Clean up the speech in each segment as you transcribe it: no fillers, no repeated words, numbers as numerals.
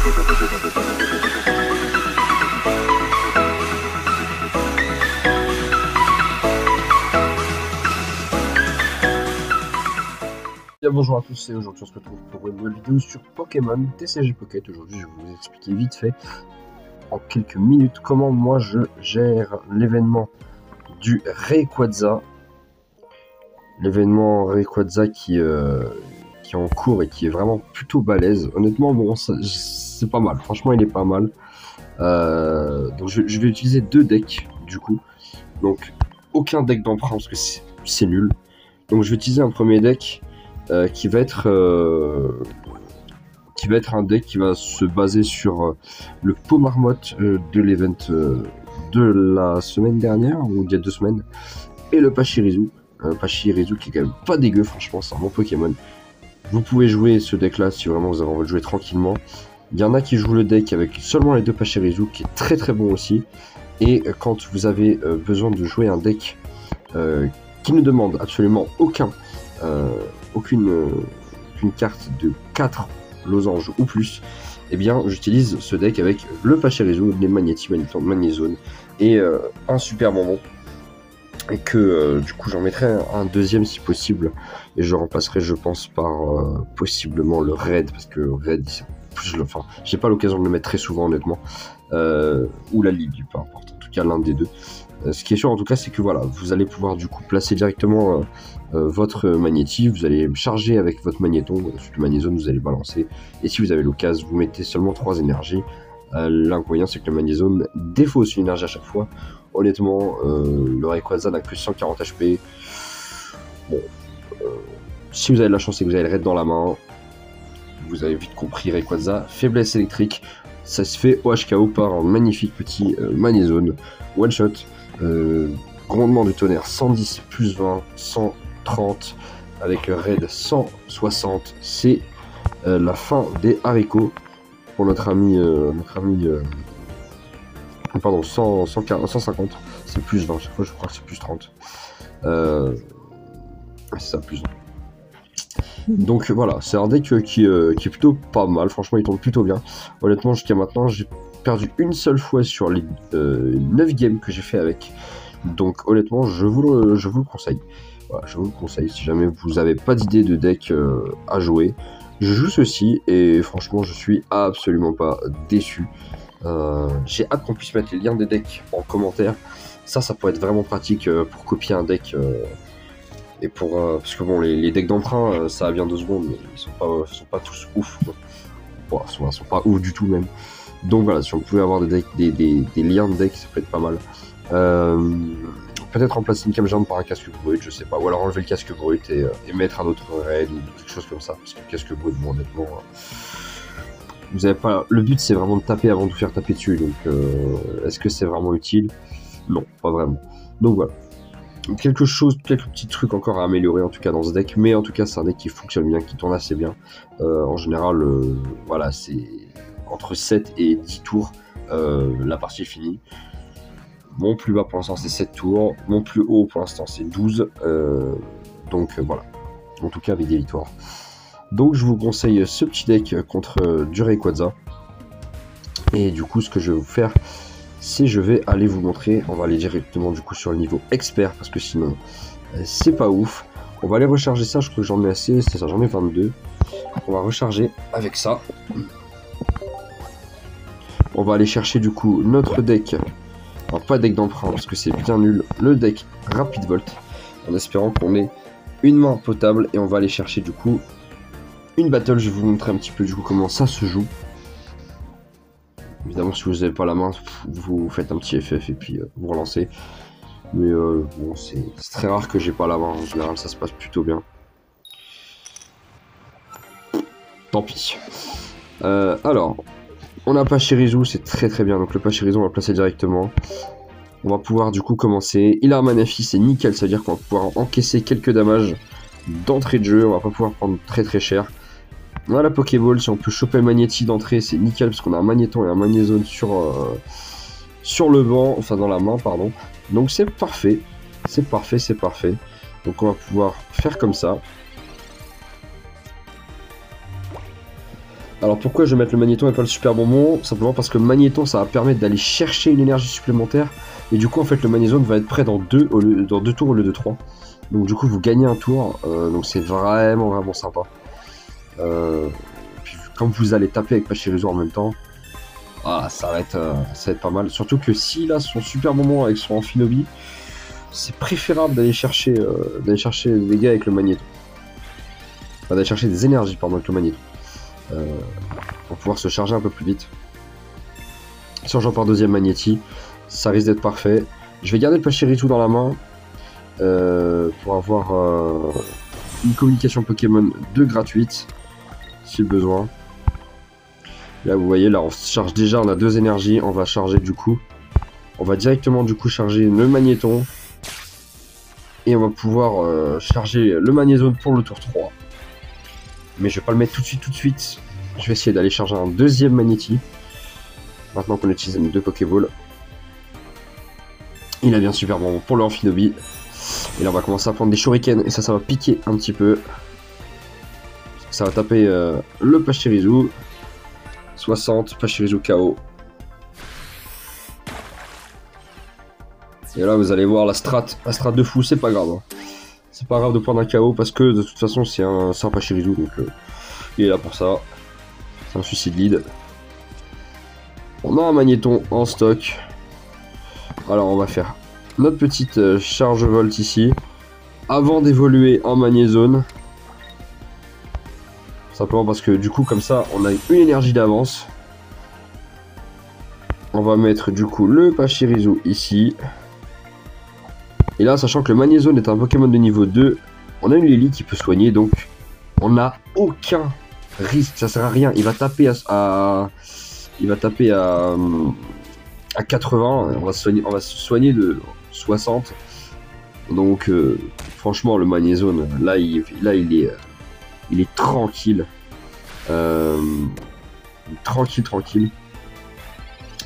Bien, bonjour à tous et aujourd'hui on se retrouve pour une nouvelle vidéo sur Pokémon TCG Pocket. Aujourd'hui je vais vous expliquer vite fait en quelques minutes comment moi je gère l'événement du Rayquaza. L'événement Rayquaza qui est en cours et qui est vraiment plutôt balèze. Honnêtement bon c'est pas mal, franchement il est pas mal. Donc je vais utiliser deux decks du coup. Donc aucun deck d'emprunt parce que c'est nul. Donc je vais utiliser un premier deck qui va être un deck qui va se baser sur le Pomarmotte de l'event de la semaine dernière ou il y a 2 semaines et le Pachirisu. Pachirisu qui est quand même pas dégueu, franchement c'est un bon Pokémon. Vous pouvez jouer ce deck là si vraiment vous avez envie de jouer tranquillement. Il y en a qui jouent le deck avec seulement les deux Pachirisu qui est très très bon aussi. Et quand vous avez besoin de jouer un deck qui ne demande absolument aucune carte de 4 losanges ou plus, et bien j'utilise ce deck avec le Pachirisu, les Magnéti, Magnézone et un super bonbon. Et que du coup j'en mettrai un deuxième si possible. Et je remplacerai je pense par possiblement le Red, parce que Red enfin j'ai pas l'occasion de le mettre très souvent honnêtement. Ou la Lily, peu importe, en tout cas l'un des deux. Ce qui est sûr en tout cas c'est que voilà, vous allez pouvoir du coup placer directement votre Magnéti, vous allez charger avec votre Magnéton, sur le Magnézone vous allez balancer, et si vous avez l'occasion vous mettez seulement 3 énergies. L'inconvénient c'est que le Magnézone défausse une énergie à chaque fois. Honnêtement le Rayquaza n'a que 140 HP. Bon, si vous avez de la chance et que vous avez le raid dans la main, vous avez vite compris Rayquaza, faiblesse électrique, ça se fait au HKO par un magnifique petit Magnézone, one shot, grondement du tonnerre 110 plus 20, 130 avec raid 160, c'est la fin des haricots pour notre ami pardon 150, c'est plus 20, chaque fois je crois que c'est plus 30, c'est ça, plus 20. Donc voilà, c'est un deck qui est plutôt pas mal, franchement il tourne plutôt bien. Honnêtement jusqu'à maintenant j'ai perdu une seule fois sur les 9 games que j'ai fait avec. Donc honnêtement je vous le conseille. Voilà, je vous le conseille si jamais vous n'avez pas d'idée de deck à jouer. Je joue ceci et franchement je suis absolument pas déçu. J'ai hâte qu'on puisse mettre les liens des decks en commentaire. Ça pourrait être vraiment pratique pour copier un deck. Et pour parce que bon les decks d'emprunt ça a bien 2 secondes mais ils sont pas tous ouf quoi. Bon, ils sont pas ouf du tout même. Donc voilà, si on pouvait avoir des liens de decks ça peut être pas mal. Peut-être remplacer une camjambe par un casque brut, je sais pas, ou alors enlever le casque brut et mettre un autre raid ou quelque chose comme ça, parce que le casque brut bon honnêtement vous avez pas, le but c'est vraiment de taper avant de vous faire taper dessus, donc est-ce que c'est vraiment utile? Non, pas vraiment. Donc voilà. Quelques petits trucs encore à améliorer en tout cas dans ce deck, mais en tout cas c'est un deck qui fonctionne bien, qui tourne assez bien. En général, voilà, c'est entre 7 et 10 tours, la partie est finie. Mon plus bas pour l'instant c'est 7 tours, mon plus haut pour l'instant c'est 12, donc voilà, en tout cas avec des victoires. Donc je vous conseille ce petit deck contre du Rayquaza, et du coup ce que je vais vous faire, si je vais aller vous montrer, on va aller directement du coup sur le niveau expert parce que sinon c'est pas ouf. On va aller recharger ça, je crois que j'en ai assez, c'est ça, j'en ai 22. On va recharger avec ça. On va aller chercher du coup notre deck, alors pas deck d'emprunt parce que c'est bien nul, le deck Rapid Volt, en espérant qu'on ait une main potable, et on va aller chercher du coup une battle. Je vais vous montrer un petit peu du coup comment ça se joue. Évidemment, si vous n'avez pas la main, vous faites un petit FF et puis vous relancez. Mais bon, c'est très rare que j'ai pas la main. En général, ça se passe plutôt bien. Tant pis. Alors, on a Pachirisu, c'est très très bien. Donc le Pachirisu, on va le placer directement. On va pouvoir du coup commencer. Il a un Manafi, c'est nickel. Ça veut dire qu'on va pouvoir encaisser quelques damages d'entrée de jeu. On va pas pouvoir prendre très très cher. On a la Pokéball, si on peut choper le Magnéti d'entrée, c'est nickel parce qu'on a un Magnéton et un Magnézone sur le banc, enfin dans la main, pardon. Donc c'est parfait, c'est parfait, c'est parfait. Donc on va pouvoir faire comme ça. Alors pourquoi je vais mettre le magnéton et pas le super bonbon? Simplement parce que le magnéton ça va permettre d'aller chercher une énergie supplémentaire. Et du coup en fait le magnézone va être prêt dans deux tours au lieu de 3. Donc du coup vous gagnez un tour. Donc c'est vraiment sympa. Puis quand vous allez taper avec Pachirisu en même temps, ah, ça va être pas mal. Surtout que s'il a son super bonbon avec son Amphinobi, c'est préférable d'aller chercher des dégâts avec le magnéton. Enfin d'aller chercher des énergies pardon avec le magnéton. Pour pouvoir se charger un peu plus vite. Si on joue par deuxième magnéti, ça risque d'être parfait. Je vais garder le Pachirisu dans la main pour avoir une communication Pokémon 2 gratuite si besoin. Là vous voyez, là on charge déjà, on a 2 énergies, on va charger du coup. On va directement du coup charger le magnéton. Et on va pouvoir charger le magnézone pour le tour 3. Mais je vais pas le mettre tout de suite. Je vais essayer d'aller charger un deuxième magnéti. Maintenant qu'on utilise nos 2 Pokéballs. Il a bien super bon pour le Amphinobi. Et là on va commencer à prendre des shurikens. Et ça va piquer un petit peu. Ça va taper le Pachirisu. 60, Pachirisu KO. Et là vous allez voir la strat de fou, c'est pas grave. Hein. C'est pas grave de prendre un KO parce que de toute façon c'est un Pachirisu, donc il est là pour ça. C'est un suicide lead. On a un magnéton en stock. Alors on va faire notre petite charge volt ici. Avant d'évoluer en magnézone. Simplement parce que du coup comme ça on a une énergie d'avance. On va mettre du coup le Pachirisu ici. Et là, sachant que le magnézone est un Pokémon de niveau 2, on a une Lily qui peut soigner, donc on n'a aucun risque, ça sert à rien. Il va taper à 80, on va se soigner de 60. Donc franchement le magnézone, là il est tranquille. Tranquille.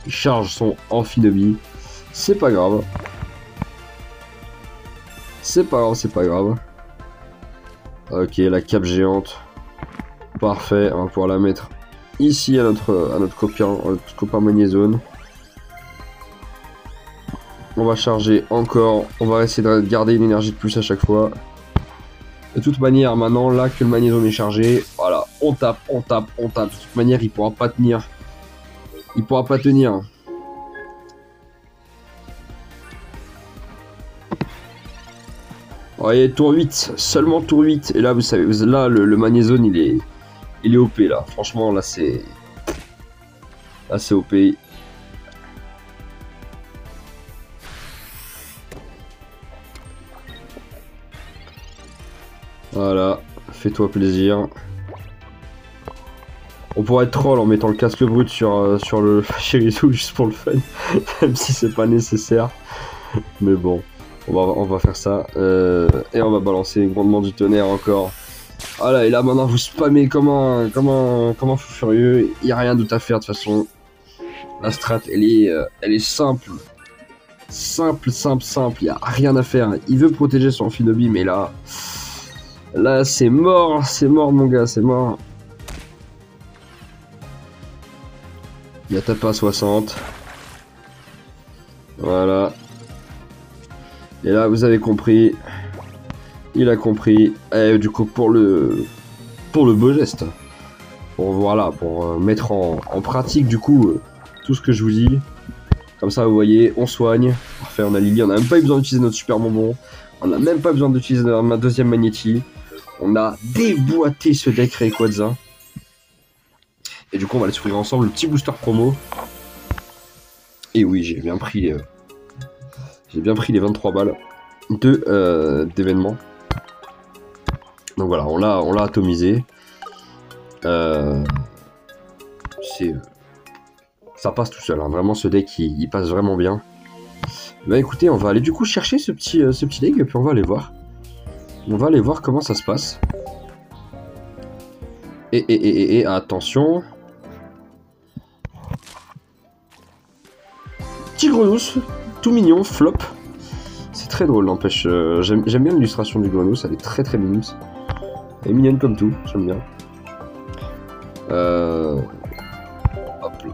Il charge son Amphinobi, c'est pas grave. C'est pas grave. Ok, la cape géante. Parfait, on va pouvoir la mettre ici à notre copain magnézone. On va charger encore. On va essayer de garder une énergie de plus à chaque fois. De toute manière, maintenant, là que le magnézone est chargé, voilà, on tape. De toute manière, il pourra pas tenir. Vous voyez, tour 8, seulement tour 8. Et là, vous savez, là, le magnézone, il est OP, là. Franchement, là, c'est OP. Voilà, fais-toi plaisir. On pourrait être troll en mettant le casque brut sur le Pachirisu juste pour le fun. Même si c'est pas nécessaire. Mais bon. On va faire ça. Et on va balancer grandement du tonnerre encore. Voilà, et là maintenant vous spammez comme un fou furieux. Il n'y a rien d'autre à faire de toute façon. La strat elle est simple. Simple. Il n'y a rien à faire. Il veut protéger son Amphinobi, mais là c'est mort mon gars, c'est mort. Il a tapé à 60. Voilà. Et là, vous avez compris. Il a compris. Et du coup, pour le beau geste. Pour mettre en pratique, du coup, tout ce que je vous dis. Comme ça, vous voyez, on soigne. Parfait, on a Lily. On n'a même pas eu besoin d'utiliser notre super bonbon. On n'a même pas besoin d'utiliser ma deuxième magnéti. On a déboîté ce deck Rayquaza. Et du coup, on va aller s'ouvrir ensemble le petit booster promo. Et oui, j'ai bien pris les 23 balles d'événements. Donc voilà, on l'a atomisé. Ça passe tout seul, hein. Vraiment ce deck il passe vraiment bien. Bah écoutez, on va aller du coup chercher ce petit deck et puis on va aller voir. On va aller voir comment ça se passe. Et attention. Petit Grenousse, tout mignon, flop. C'est très drôle, n'empêche. J'aime bien l'illustration du Grenousse, elle est très mignonne. Elle est mignonne comme tout, j'aime bien. Hop là.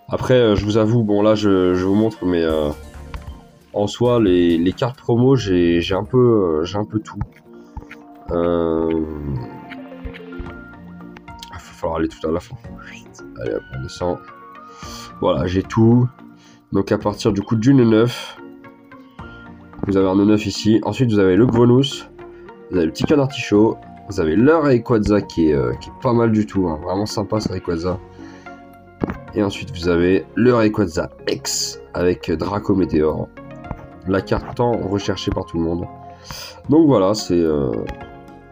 Après, je vous avoue, bon là je vous montre, mais en soi, les cartes promo, j'ai un peu tout. Il va falloir aller tout à la fin. Allez, hop, on descend. Voilà, j'ai tout. Donc à partir du coup d'une 9, vous avez un 9 ici. Ensuite, vous avez le Gronus, vous avez le petit canard Tichot, vous avez le Rayquaza qui est pas mal du tout, hein. Vraiment sympa ce Rayquaza. Et ensuite, vous avez le Rayquaza X avec Draco Météor, la carte tant recherchée par tout le monde. Donc voilà, c'est une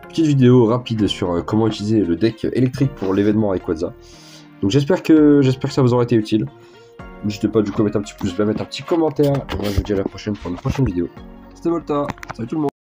petite vidéo rapide sur comment utiliser le deck électrique pour l'événement Rayquaza. Donc j'espère que ça vous aura été utile. N'hésitez pas du coup à mettre un petit pouce bleu, à mettre un petit commentaire. Et moi je vous dis à la prochaine pour une prochaine vidéo. C'était Volta, salut tout le monde.